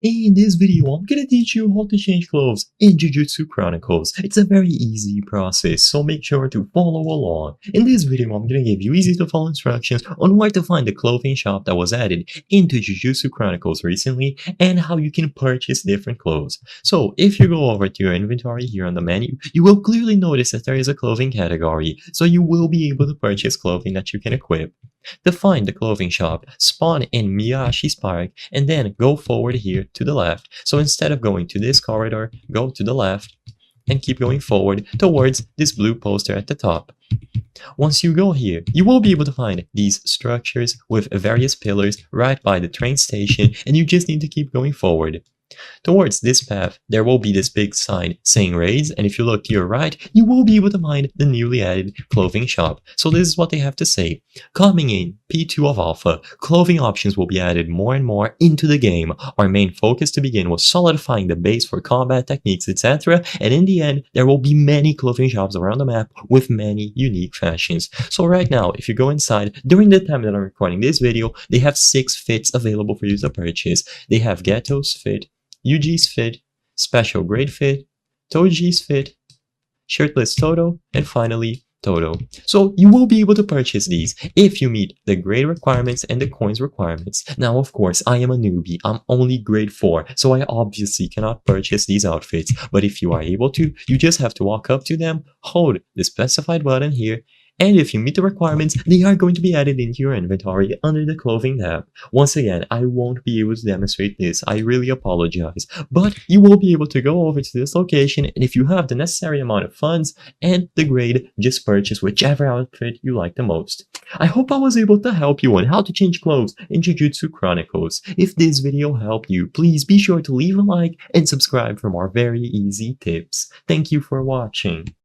In this video, I'm gonna teach you how to change clothes in Jujutsu Chronicles. It's a very easy process, so make sure to follow along. In this video, I'm gonna give you easy to follow instructions on where to find the clothing shop that was added into Jujutsu Chronicles recently and how you can purchase different clothes. So if you go over to your inventory here on the menu, you will clearly notice that there is a clothing category, so you will be able to purchase clothing that you can equip. To find the clothing shop, spawn in Miyashi's Park and then go forward here to the left. So instead of going to this corridor, go to the left and keep going forward towards this blue poster at the top. Once you go here, you will be able to find these structures with various pillars right by the train station, and you just need to keep going forward. Towards this path, there will be this big sign saying raids, and if you look to your right, you will be able to find the newly added clothing shop. So this is what they have to say. Coming in P2 of Alpha, clothing options will be added more and more into the game. Our main focus to begin was solidifying the base for combat techniques, etc. And in the end, there will be many clothing shops around the map with many unique fashions. So right now, if you go inside, during the time that I'm recording this video, they have 6 fits available for you to purchase. They have Ghetto's fit, Yuji's fit, Special Grade fit, Toji's fit, Shirtless Toto, and finally Toto. So you will be able to purchase these if you meet the grade requirements and the coins requirements. Now of course I am a newbie, I'm only grade 4, so I obviously cannot purchase these outfits, but if you are able to, you just have to walk up to them, hold the specified button here, and if you meet the requirements, they are going to be added into your inventory under the clothing tab. Once again, I won't be able to demonstrate this, I really apologize, but you will be able to go over to this location, and if you have the necessary amount of funds and the grade, just purchase whichever outfit you like the most. I hope I was able to help you on how to change clothes in Jujutsu Chronicles. If this video helped you, please be sure to leave a like and subscribe for more very easy tips. Thank you for watching.